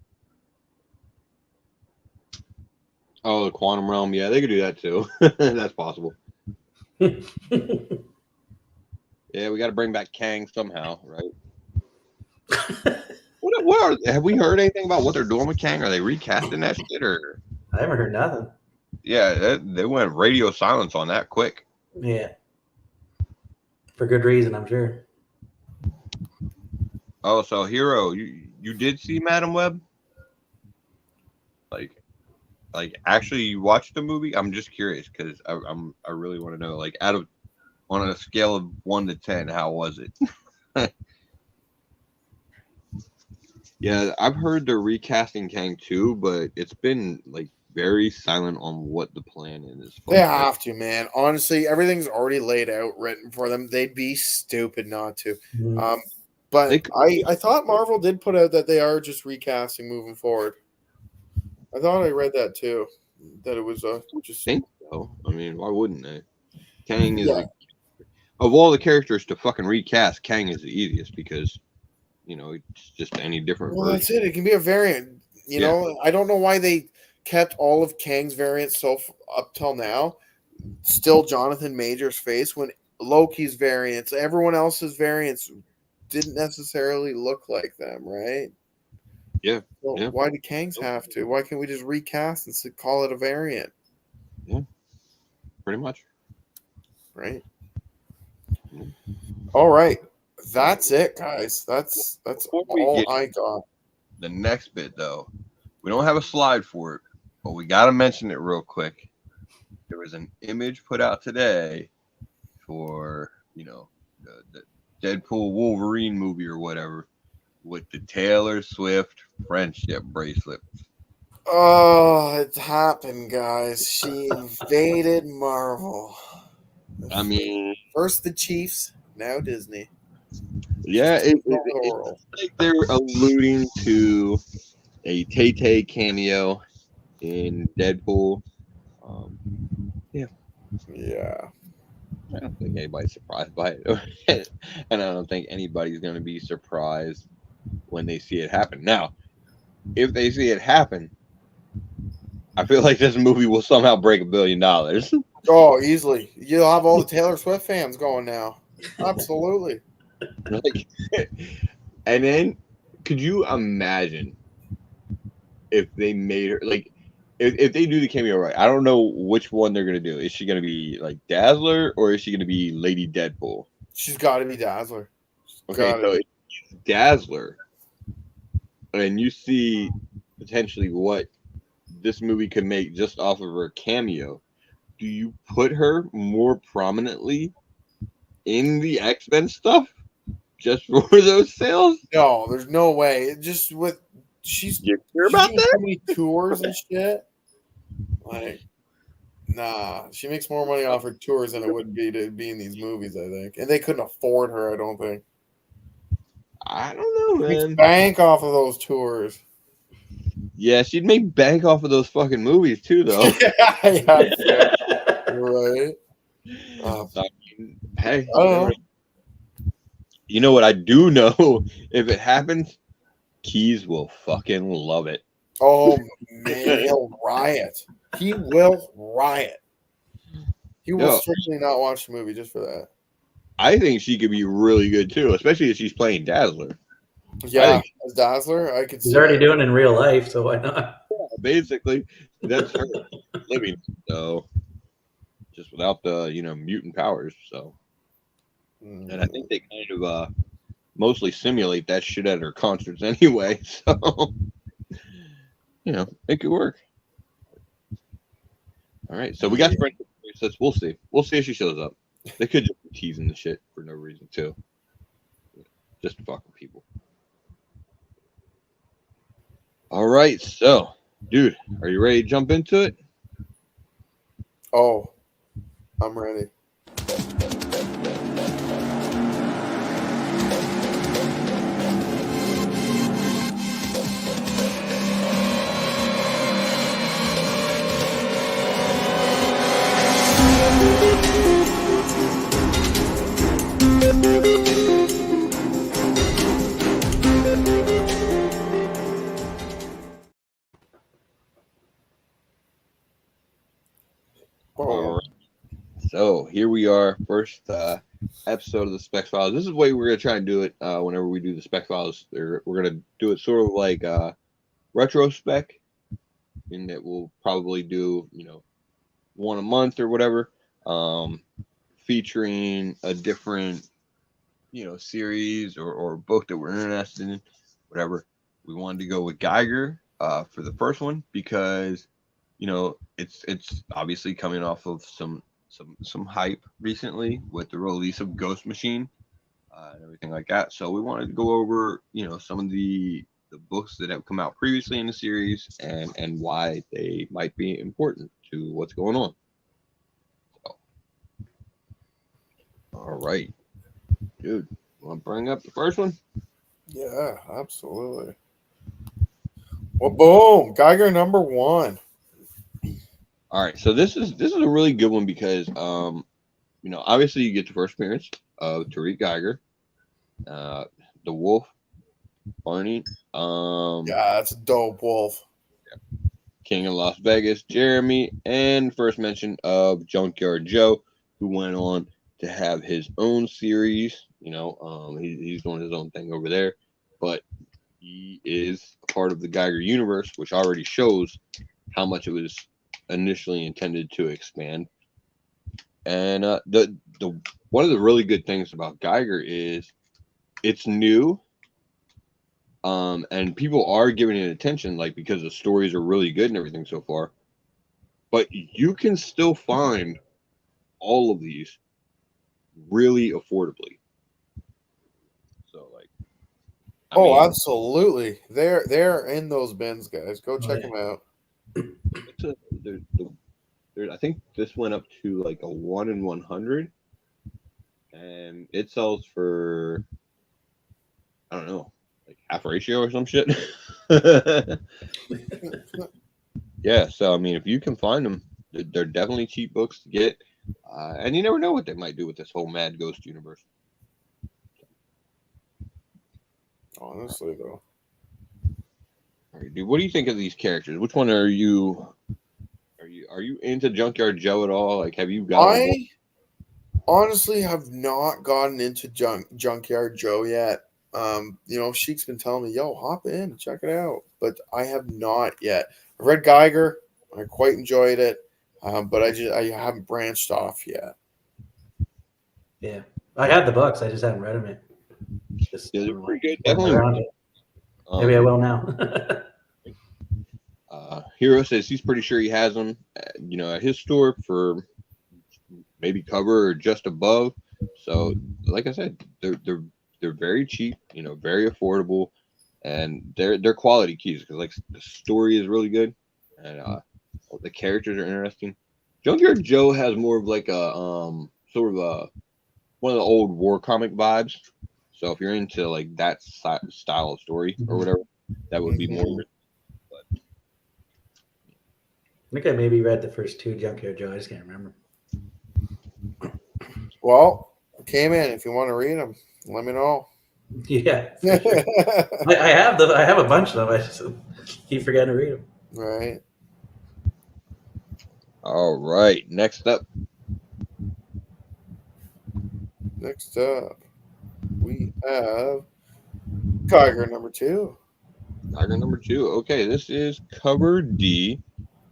Oh, the quantum realm, yeah, they could do that too. That's possible. Yeah, we got to bring back Kang somehow, right? Have we heard anything about what they're doing with Kang? Are they recasting that shit or? I haven't heard nothing. Yeah, they went radio silence on that quick. Yeah, for good reason, I'm sure. Oh, so Hero, you did see Madam Web? Like actually you watched the movie? I'm just curious because I really want to know. Like, on a scale of 1 to 10, how was it? Yeah, I've heard they're recasting Kang too, but it's been like very silent on what the plan is. They have to, man. Honestly, everything's already laid out, written for them. They'd be stupid not to. Mm-hmm. But I thought Marvel did put out that they are just recasting moving forward. I thought I read that too. That it was just. I think so. I mean, why wouldn't they? Kang is of all the characters to fucking recast, Kang is the easiest because it's just any different. Well, that's it. It can be a variant. You know, I don't know why they kept all of Kang's variants up till now. Still, Jonathan Major's face when Loki's variants, everyone else's variants didn't necessarily look like them, right? Yeah. So yeah. Why do Kangs have to? Why can't we just recast and call it a variant? Yeah. Pretty much. Right. All right. That's it, guys. That's all I got. The next bit, though, we don't have a slide for it, but we got to mention it real quick. There was an image put out today for, the Deadpool Wolverine movie or whatever with the Taylor Swift friendship bracelet. Oh, it happened, guys. She invaded Marvel. I mean, first the Chiefs, now Disney. Yeah, it's like they're alluding to a Tay-Tay cameo in Deadpool. Yeah. I don't think anybody's surprised by it. And I don't think anybody's going to be surprised when they see it happen. Now, if they see it happen, I feel like this movie will somehow break $1 billion. Oh, easily. You'll have all the Taylor Swift fans going now. Absolutely. And then, could you imagine if they made her if they do the cameo right? I don't know which one they're gonna do. Is she gonna be like Dazzler or is she gonna be Lady Deadpool? She's got to be Dazzler. Okay, Got so it. it's Dazzler, and you see potentially what this movie could make just off of her cameo. Do you put her more prominently in the X-Men stuff just for those sales? No, there's no way. It just with she's You care she's about doing that? so many tours and shit. Like, nah, she makes more money off her tours than it would be to be in these movies, I think. And they couldn't afford her, I don't think. I don't know, She makes man. bank off of those tours. Yeah, she'd make bank off of those fucking movies too, though. Yeah, fair. Right. So, I mean, hey, I you don't never know. know. You know what I do know? If it happens, Keys will fucking love it. Oh man, he'll riot. He will riot. He will Yo, strictly not watch the movie just for that. I think she could be really good too, especially if she's playing Dazzler. I Yeah, think as Dazzler, I could He's see already that. doing it in real life, so why not? basically that's her living, so just without the mutant powers. So, and I Mm, think they kind of mostly simulate that shit at her concerts anyway. So it could work. All right, so we got yeah. Sprint. We'll see. We'll see if she shows up. They could just be teasing the shit for no reason too, just to fuck with people. All right, so dude, are you ready to jump into it? Oh, I'm ready. All Oh, right. So here we are, first episode of the SpeX Files. This is the way we're gonna try and do it whenever we do the SpeX Files. We're gonna do it sort of like retrospect, in that we'll probably do one a month or whatever, featuring a different series or book that we're interested in, whatever. We wanted to go with Geiger for the first one because it's obviously coming off of some hype recently with the release of Ghost Machine and everything like that. So we wanted to go over some of the books that have come out previously in the series and why they might be important to what's going on. So, all right, dude, want to bring up the first one? yeah, absolutely. Well, boom, Geiger number 1. All right, so this is a really good one because obviously you get the first appearance of Tariq Geiger, the Wolf, Barney, Yeah, that's a dope wolf. King of Las Vegas, Jeremy, and first mention of Junkyard Joe, who went on to have his own series. He's doing his own thing over there, but he is a part of the Geiger universe, which already shows how much it was initially intended to expand. And the one of the really good things about Geiger is it's new, and people are giving it attention, like because the stories are really good and everything so far. But you can still find all of these really affordably. So, like, I mean, Absolutely. They're in those bins, guys. Go check yeah. them out. it's a, I think this went up to like a 1 in 100, and it sells for, I don't know, like half ratio or some shit. Yeah, so I mean, if you can find them, they're definitely cheap books to get, and you never know what they might do with this whole Mad Ghost universe. Honestly, though. All right, dude, what do you think of these characters? Which one are you? Are you into Junkyard Joe at all? Like, have you got? I honestly have not gotten into Junkyard Joe yet. Sheik's been telling me, "Yo, hop in, check it out," but I have not yet. I read Geiger. I quite enjoyed it, but I haven't branched off yet. Yeah, I have the books. I just haven't read them yet. Just Yeah, they're pretty good. getting Definitely. around it. Maybe I will now. Hero says he's pretty sure he has them, at his store for maybe cover or just above. So, like I said, they're very cheap, very affordable, and they're quality keys because like the story is really good, and the characters are interesting. Junkyard Joe has more of like a sort of a one of the old war comic vibes. So if you're into like that style of story or whatever, that would be more. I think I maybe read the first 2 Junkyard Joe. I just can't remember. Well, came in. If you want to read them, let me know. Yeah, for sure. I have a bunch of them. I just keep forgetting to read them. Right. All right. Next up, we have Geiger number 2. Geiger number 2. Okay, this is cover D,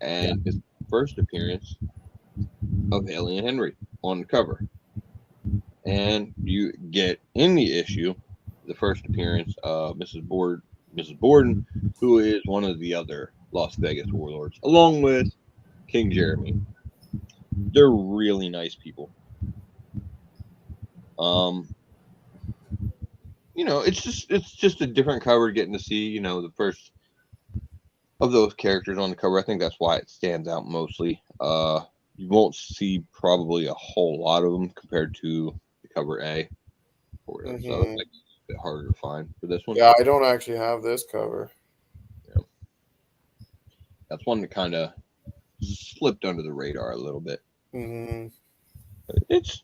and it's the first appearance of Alien Henry on the cover. And you get in the issue the first appearance of Mrs. Borden, who is one of the other Las Vegas warlords, along with King Jeremy. They're really nice people. It's just a different cover, getting to see, the first of those characters on the cover. I think that's why it stands out mostly. You won't see probably a whole lot of them compared to the cover A, or whatever. So it's like a bit harder to find for this one. Yeah, I don't actually have this cover. Yeah. That's one that kind of slipped under the radar a little bit. Mm-hmm. It's.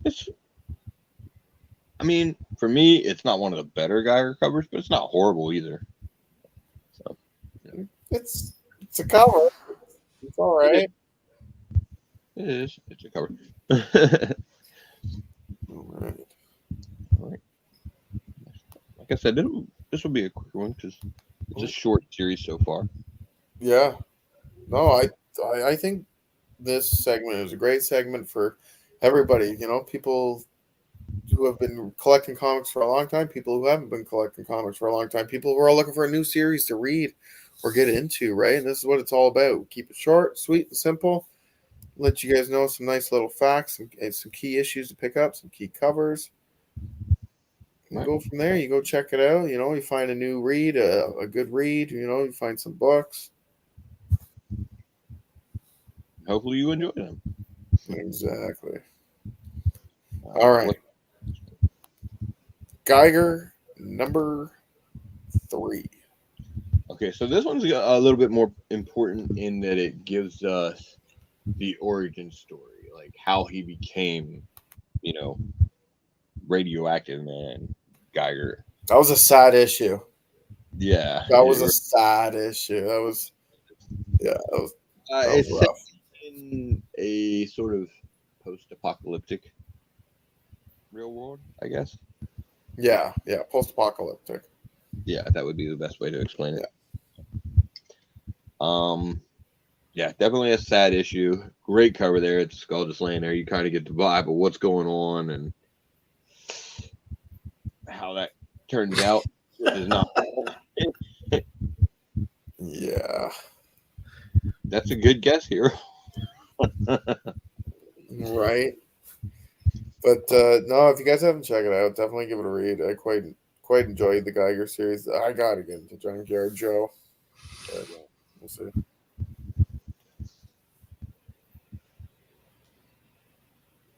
I mean, for me, it's not one of the better Geiger covers, but it's not horrible either. So, yeah. It's a cover. It's all right. It is. It's a cover. All right. Like I said, this will be a quick one because it's a short series so far. Yeah. No, I think this segment is a great segment for everybody. People who have been collecting comics for a long time, people who haven't been collecting comics for a long time, people who are looking for a new series to read or get into, right? And this is what it's all about. Keep it short, sweet, and simple. Let you guys know some nice little facts and some key issues to pick up, some key covers. And go from there. You go check it out. You find a new read, a good read. You find some books. Hopefully you enjoy them. Exactly. All right. Geiger number 3. Okay, so this one's a little bit more important in that it gives us the origin story, like how he became, Radioactive Man Geiger. That was a sad issue. Yeah. That was a sad issue. That was it's rough. in a sort of post-apocalyptic real world, I guess. Yeah, post-apocalyptic. Yeah, that would be the best way to explain it. Yeah, definitely a sad issue. Great cover there. It's Skull just laying there. You kind of get the vibe of what's going on and how that turns out. Is not. Yeah. That's a good guess here. Right. But no, if you guys haven't checked it out, definitely give it a read. I quite enjoyed the Geiger series. I gotta get into Junkyard Joe. But, we'll see.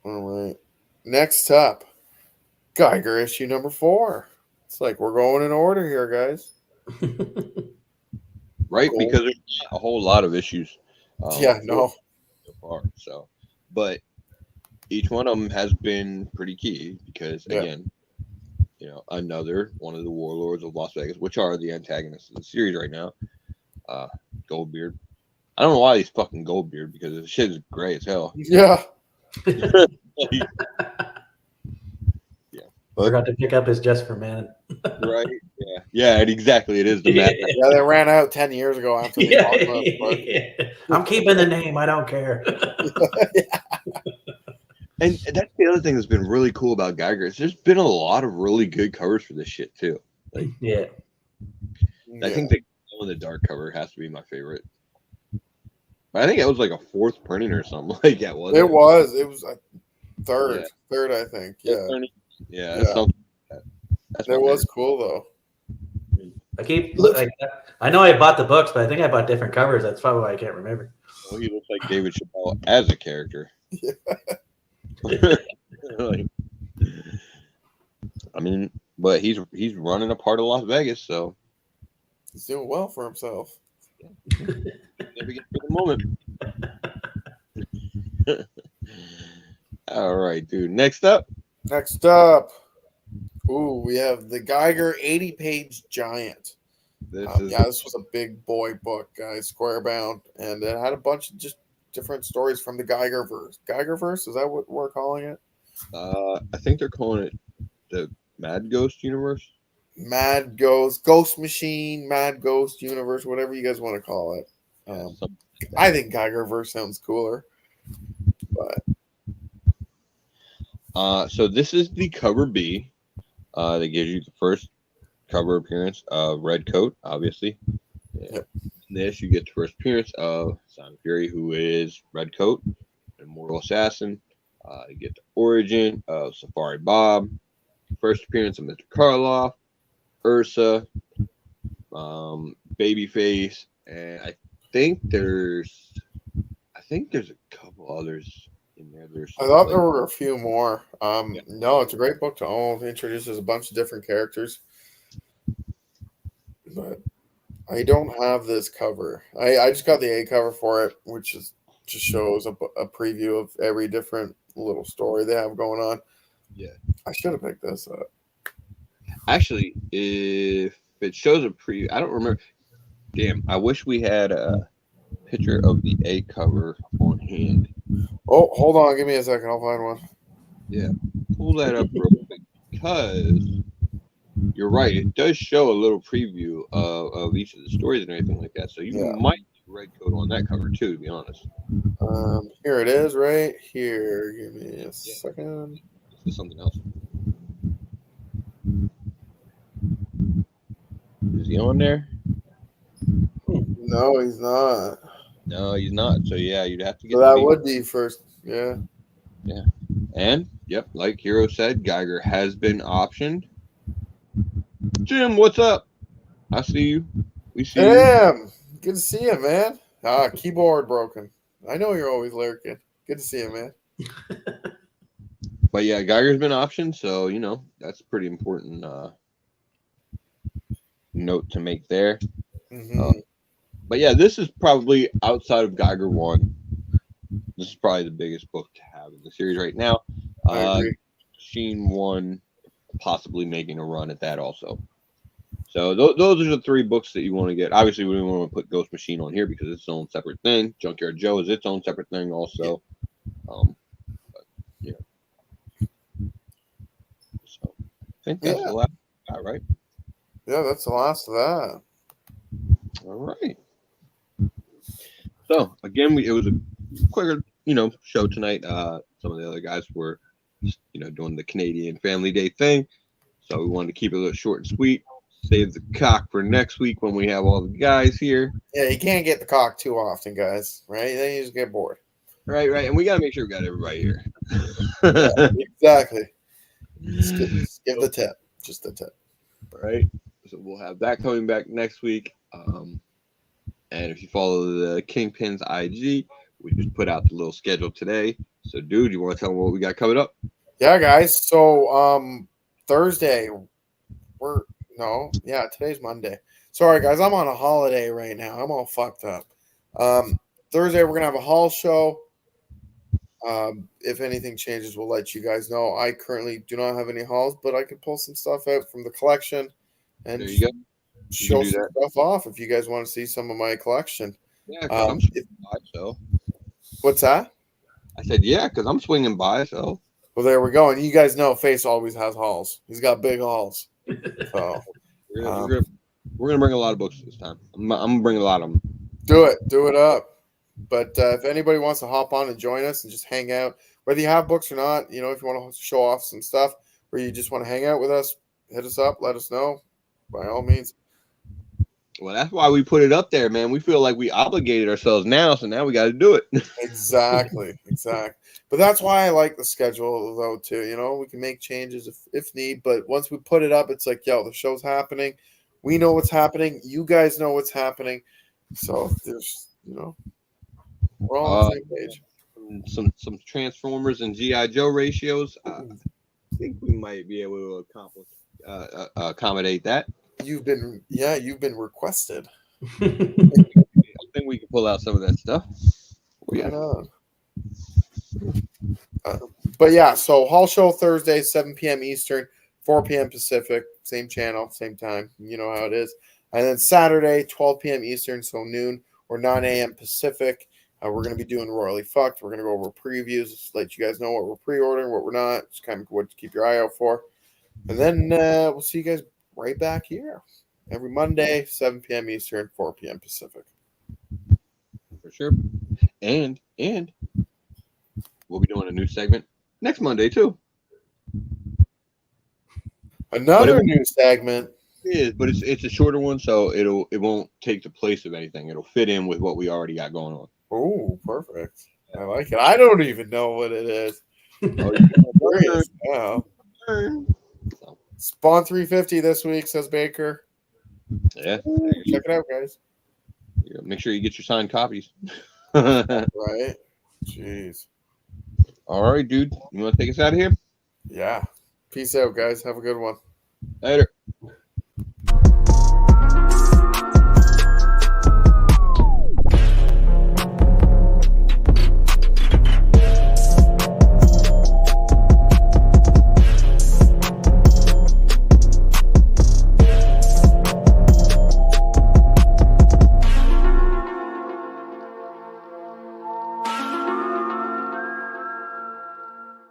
All right. Next up, Geiger issue number 4. It's like we're going in order here, guys. Right, Cool. because there's not a whole lot of issues. So far. So, but each one of them has been pretty key because, again, another one of the warlords of Las Vegas, which are the antagonists of the series right now, Goldbeard. I don't know why he's fucking Goldbeard because the shit is gray as hell. Yeah. Forgot to pick up his Just for Men. Right? Yeah, exactly. It is the mad. Yeah, they ran out 10 years ago after the apocalypse. I'm keeping the name. I don't care. And that's the other thing that's been really cool about Geiger. Is there's been a lot of really good covers for this shit too. Like, Yeah. I think the Glow in the Dark cover has to be my favorite. But I think it was like a 4th printing or something like that, wasn't it? It was third, Yeah. third, I think. Yeah, Yeah, Yeah. something like that. That's my it was favorite. cool though. I know I bought the books, but I think I bought different covers. That's probably why I can't remember. Well, he looks like David Chappelle as a character. Like, I mean, but he's running a part of Las Vegas, so He's doing well for himself. never get to the moment. All right, dude. Next up, We have the Geiger 80-page giant. this This was a big boy book, guys, square bound, and it had a bunch of just different stories from the Geiger verse. Geiger verse, is that what we're calling it? I think they're calling it the Mad Ghost Universe. Mad Ghost Machine, Mad Ghost Universe, whatever you guys want to call it. I think Geiger verse sounds cooler, but so this is the cover B. That gives you the first cover appearance of Red Coat, obviously. Yep. In this, you get the first appearance of Simon Fury, who is Red Coat, an immortal assassin. You get the origin of Safari Bob, first appearance of Mr. Karloff, Ursa, Babyface, and I think there's a couple others in there. I thought there were a few more. No, it's a great book to own. It introduces a bunch of different characters, but I don't have this cover. I just got the A cover for it, which is just shows a preview of every different little story they have going on. Yeah, I should have picked this up. Actually, if it shows a preview, I don't remember. Damn, I wish we had a picture of the A cover on hand. Oh, hold on, give me a second. I'll find one. Yeah, pull that up real quick because you're right. It does show a little preview of each of the stories and everything like that. So you might get Red Coat on that cover too, to be honest. Here it is, right here. Give me a second. This is something else. Is he on there? No, he's not. No, he's not. So yeah, you'd have to get. So that would be first. Yeah. Yeah. And yep, like Hero said, Geiger has been optioned. Jim, what's up? I see you. We see you. Damn. Good to see you, man. Keyboard broken. I know you're always lurking. Good to see you, man. But yeah, Geiger's been optioned, so you know that's a pretty important note to make there. Mm-hmm. But yeah, this is probably outside of Geiger 1. This is probably the biggest book to have in the series right now. I agree. Machine 1 possibly making a run at that also. So those are the 3 books that you want to get. Obviously, we don't want to put Ghost Machine on here because it's its own separate thing. Junkyard Joe is its own separate thing also. But, yeah. So I think that's the last guy, right? Yeah, that's the last of that. All right. So again, it was a quicker, show tonight. Some of the other guys were, doing the Canadian Family Day thing, so we wanted to keep it a little short and sweet. Save the cock for next week when we have all the guys here. Yeah, you can't get the cock too often, guys. Right? Then you just get bored. Right, and we gotta make sure we got everybody here. Yeah, exactly. Just give the tip, just the tip. Right. So we'll have that coming back next week. And if you follow the Kingpin's IG, we just put out the little schedule today. So, dude, you want to tell them what we got coming up? Yeah, guys. So, Thursday, today's Monday. Sorry, guys. I'm on a holiday right now. I'm all fucked up. Thursday, we're going to have a haul show. If anything changes, we'll let you guys know. I currently do not have any hauls, but I could pull some stuff out from the collection and there you go. Show some stuff off if you guys want to see some of my collection. Yeah, because I'm swinging by, so. What's that? I said, yeah, because I'm swinging by, so. Well, there we go. And you guys know Face always has hauls. He's got big hauls. So we're gonna bring a lot of books this time. I'm gonna bring a lot of them. Do it up. But if anybody wants to hop on and join us and just hang out, whether you have books or not, you know, if you want to show off some stuff or you just want to hang out with us, hit us up, let us know. By all means. Well, that's why we put it up there, man. We feel like we obligated ourselves now, so now we got to do it. Exactly. But that's why I like the schedule, though, too. You know, we can make changes if need, but once we put it up, it's like, yo, the show's happening. We know what's happening. You guys know what's happening. So there's, you know, we're all on the same page. Some Transformers and GI Joe ratios. I think we might be able to accommodate that. You've been requested. I think we can pull out some of that stuff. Right on. But yeah, so Hall Show Thursday, 7 p.m. Eastern, 4 p.m. Pacific, same channel, same time. You know how it is. And then Saturday, 12 p.m. Eastern, so noon or 9 a.m. Pacific. We're going to be doing Royally Fucked. We're going to go over previews, just let you guys know what we're pre-ordering, what we're not, just kind of what to keep your eye out for. And then we'll see you guys right back here every Monday, 7 p.m. Eastern, 4 p.m. Pacific. For sure. And we'll be doing a new segment next Monday too. Another new segment. Yeah, but it's a shorter one, so it won't take the place of anything. It'll fit in with what we already got going on. Oh, perfect. I like it. I don't even know what it is. Spawn 350 this week, says Baker. Yeah. Check it out, guys. Yeah, make sure you get your signed copies. Right. Jeez. All right, dude. You want to take us out of here? Yeah. Peace out, guys. Have a good one. Later.